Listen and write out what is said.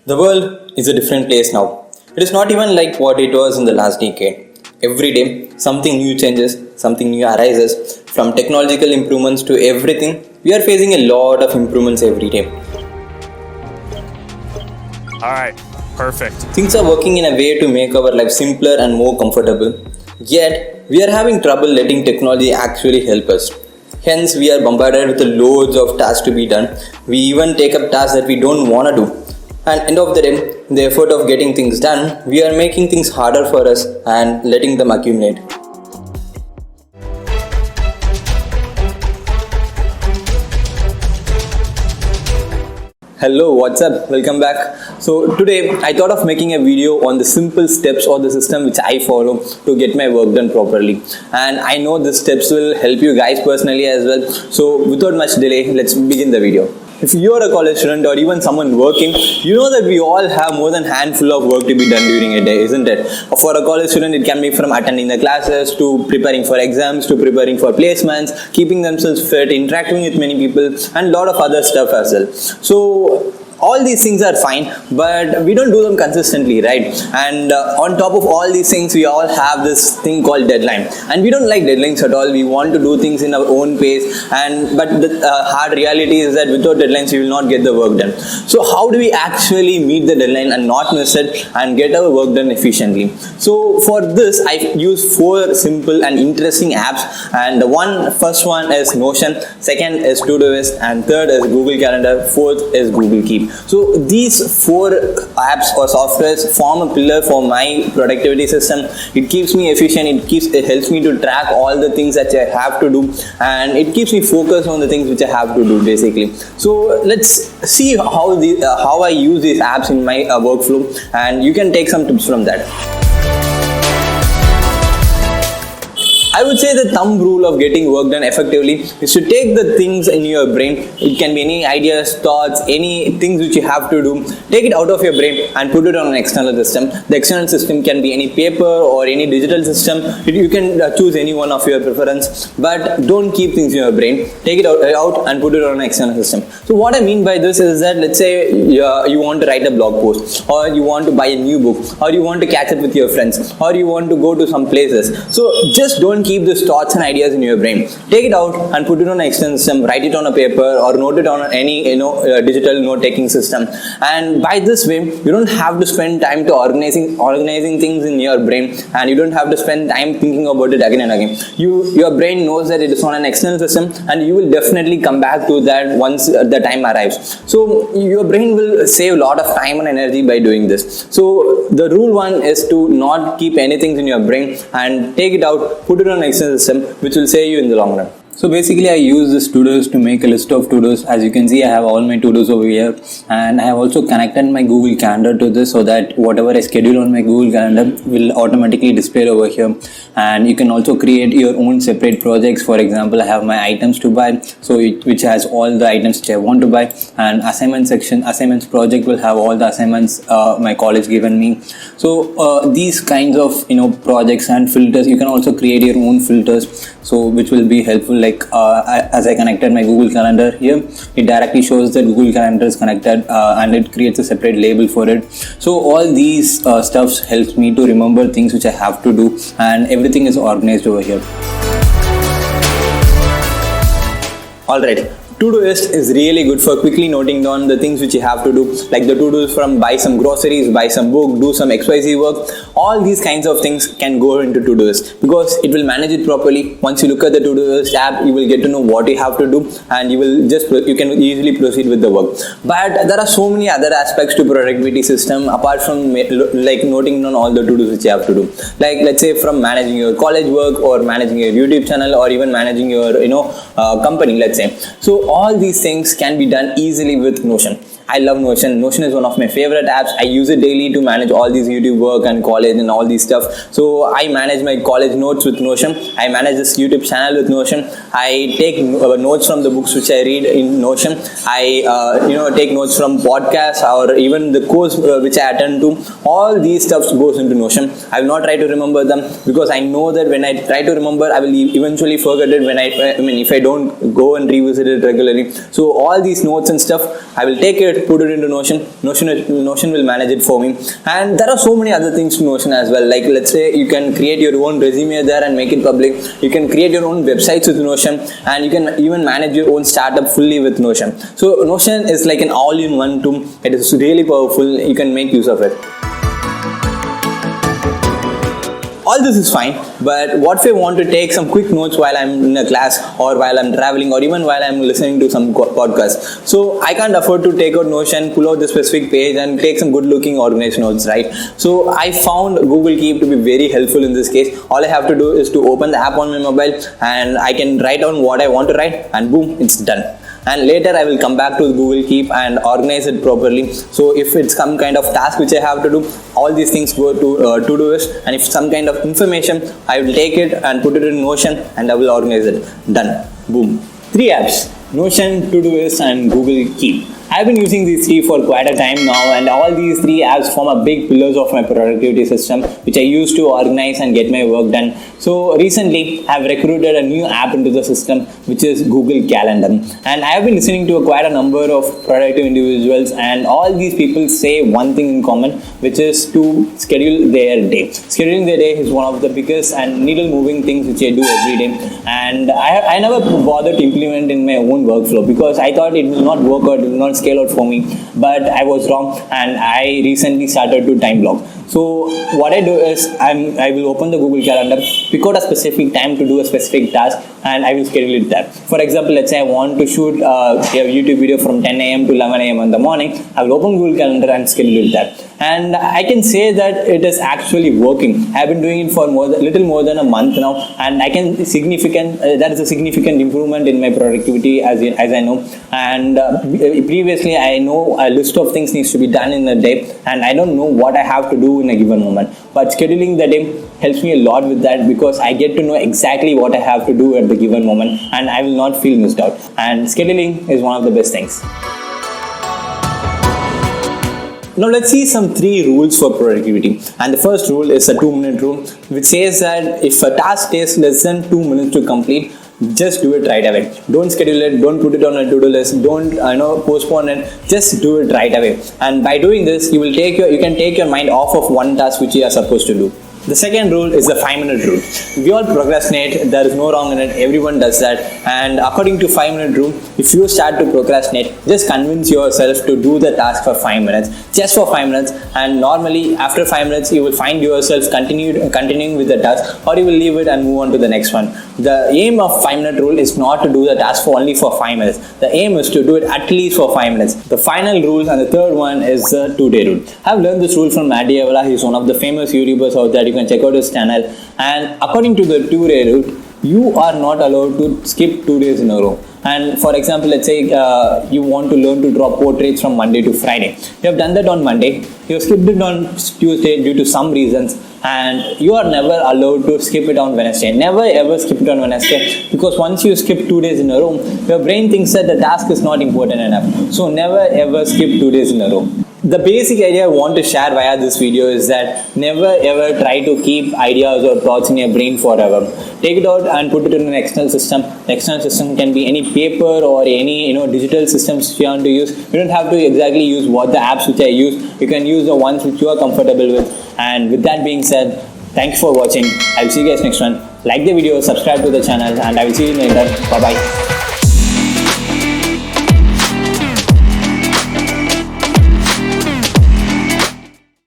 The world is a different place now. It is not even like what it was in the last decade. Every day, something new changes, something new arises. From technological improvements to everything, we are facing a lot of improvements every day. Alright, perfect. Things are working in a way to make our life simpler and more comfortable. Yet, we are having trouble letting technology actually help us. Hence, we are bombarded with loads of tasks to be done. We even take up tasks that we don't want to do. And end of the day, the effort of getting things done, we are making things harder for us and letting them accumulate. Hello, what's up? Welcome back. So today I thought of making a video on the simple steps or the system which I follow to get my work done properly. And I know the steps will help you guys personally as well. So without much delay, let's begin the video. If you're a college student or even someone working, you know that we all have more than a handful of work to be done during a day, isn't it? For a college student, it can be from attending the classes to preparing for exams to preparing for placements, keeping themselves fit, interacting with many people, and a lot of other stuff as well. So all these things are fine, but we don't do them consistently, right? And on top of all these things, we all have this thing called deadline, and we don't like deadlines at all. We want to do things in our own pace, but the hard reality is that without deadlines, we will not get the work done. So how do we actually meet the deadline and not miss it and get our work done efficiently? So for this, I use 4 simple and interesting apps, and the first one is Notion, second is Todoist, and third is Google Calendar, fourth is Google Keep. So these 4 apps or softwares form a pillar for my productivity system. It keeps me efficient, it helps me to track all the things that I have to do, and it keeps me focused on the things which I have to do basically. So let's see how I use these apps in my workflow, and you can take some tips from that. I would say the thumb rule of getting work done effectively is to take the things in your brain. It can be any ideas, thoughts, any things which you have to do. Take it out of your brain and put it on an external system. The external system can be any paper or any digital system. You can choose any one of your preference, but don't keep things in your brain. Take it out and put it on an external system. So what I mean by this is that, let's say you want to write a blog post, or you want to buy a new book, or you want to catch up with your friends, or you want to go to some places. So just don't keep these thoughts and ideas in your brain. Take it out and put it on an external system. Write it on a paper or note it on any digital note-taking system. And by this way, you don't have to spend time to organizing things in your brain, and you don't have to spend time thinking about it again and again. Your brain knows that it is on an external system, and you will definitely come back to that once the time arrives. So your brain will save a lot of time and energy by doing this. So the rule 1 is to not keep anything in your brain and take it out, put it on an external system, which will save you in the long run. So basically I use this to-dos to make a list of to-dos. As you can see, I have all my to-dos over here, and I have also connected my Google Calendar to this so that whatever I schedule on my Google Calendar will automatically display over here. And you can also create your own separate projects. For example, I have my items to buy, which has all the items which I want to buy, and assignments project will have all the assignments my college given me. So these kinds of projects and filters, you can also create your own filters, so which will be helpful. Like as I connected my Google Calendar here, it directly shows that Google Calendar is connected, and it creates a separate label for it. So all these stuffs helps me to remember things which I have to do, and everything is organized over here. Alright. Todoist is really good for quickly noting down the things which you have to do, like the to-dos from buy some groceries, buy some book, do some XYZ work. All these kinds of things can go into Todoist because it will manage it properly. Once you look at the Todoist app, you will get to know what you have to do, and you can easily proceed with the work. But there are so many other aspects to productivity system apart from like noting down all the to-dos which you have to do. Like let's say from managing your college work, or managing your YouTube channel, or even managing your company, let's say. So all these things can be done easily with Notion. I love Notion. Notion is one of my favorite apps. I use it daily to manage all these YouTube work and college and all these stuff. So I manage my college notes with Notion. I manage this YouTube channel with Notion. I take notes from the books which I read in Notion. I take notes from podcasts or even the course which I attend to. All these stuff goes into Notion. I will not try to remember them because I know that when I try to remember, I will eventually forget it if I don't go and revisit it regularly. So all these notes and stuff, I will take it, it, put it into Notion. Notion will manage it for me. And there are so many other things to Notion as well. Like let's say you can create your own resume there and make it public. You can create your own websites with Notion, and you can even manage your own startup fully with Notion. So Notion is like an all-in-one tool. It is really powerful. You can make use of it. All this is fine, but what if I want to take some quick notes while I'm in a class, or while I'm traveling, or even while I'm listening to some podcast? So I can't afford to take out Notion, pull out the specific page and take some good looking organized notes, right? So I found Google Keep to be very helpful in this case. All I have to do is to open the app on my mobile, and I can write down what I want to write, and boom, it's done. And later I will come back to the Google Keep and organize it properly. So if it's some kind of task which I have to do, all these things go to Todoist, and if some kind of information, I will take it and put it in Notion and I will organize it. Done. Boom. 3 apps: Notion, Todoist and Google Keep. I've been using these 3 for quite a time now, and all these 3 apps form a big pillars of my productivity system, which I use to organize and get my work done. So recently, I've recruited a new app into the system, which is Google Calendar. And I have been listening to quite a number of productive individuals, and all these people say one thing in common, which is to schedule their day. Scheduling their day is one of the biggest and needle-moving things which I do every day. And I never bothered to implement in my own workflow because I thought it will not work out, it will not scale out for me. But I was wrong, and I recently started to time block. So what I do is I will open the Google Calendar, pick out a specific time to do a specific task, and I will schedule it there. For example, let's say I want to shoot a YouTube video from 10 a.m. to 11 a.m. in the morning. I will open Google Calendar and schedule it there. And I can say that it is actually working. I've been doing it for little more than a month now, and I can that is a significant improvement in my productivity as I know. And previously I know a list of things needs to be done in a day, and I don't know what I have to do in a given moment. But scheduling the day helps me a lot with that, because I get to know exactly what I have to do at the given moment, and I will not feel missed out. And scheduling is one of the best things. Now let's see some 3 rules for productivity. And the first rule is a 2-minute rule, which says that if a task takes less than 2 minutes to complete, just do it right away. Don't schedule it, don't put it on a to-do list, don't postpone it, just do it right away. And by doing this, you can take your mind off of one task which you are supposed to do. The second rule is the 5-minute rule. We all procrastinate, there is no wrong in it, everyone does that. And according to 5-minute rule, if you start to procrastinate, just convince yourself to do the task for 5 minutes, just for 5 minutes, and normally after 5 minutes you will find yourself continuing with the task, or you will leave it and move on to the next one. The aim of 5-minute rule is not to do the task for only for 5 minutes. The aim is to do it at least for 5 minutes. The final rule and the third one is the 2-day rule. I've learned this rule from Matt D'Avella. He's one of the famous YouTubers out there. You can check out his channel. And according to the 2-day rule, you are not allowed to skip 2 days in a row. And for example, let's say you want to learn to draw portraits from Monday to Friday. You have done that on Monday, you have skipped it on Tuesday due to some reasons, and you are never allowed to skip it on Wednesday. Never ever skip it on Wednesday, because once you skip 2 days in a row, your brain thinks that the task is not important enough. So never ever skip 2 days in a row. The basic idea I want to share via this video is that never ever try to keep ideas or thoughts in your brain forever. Take it out and put it in an external system. The external system can be any paper or any digital systems you want to use. You don't have to exactly use what the apps which I use. You can use the ones which you are comfortable with. And with that being said, thank you for watching. I will see you guys next one. Like the video, subscribe to the channel, and I will see you later. Bye bye.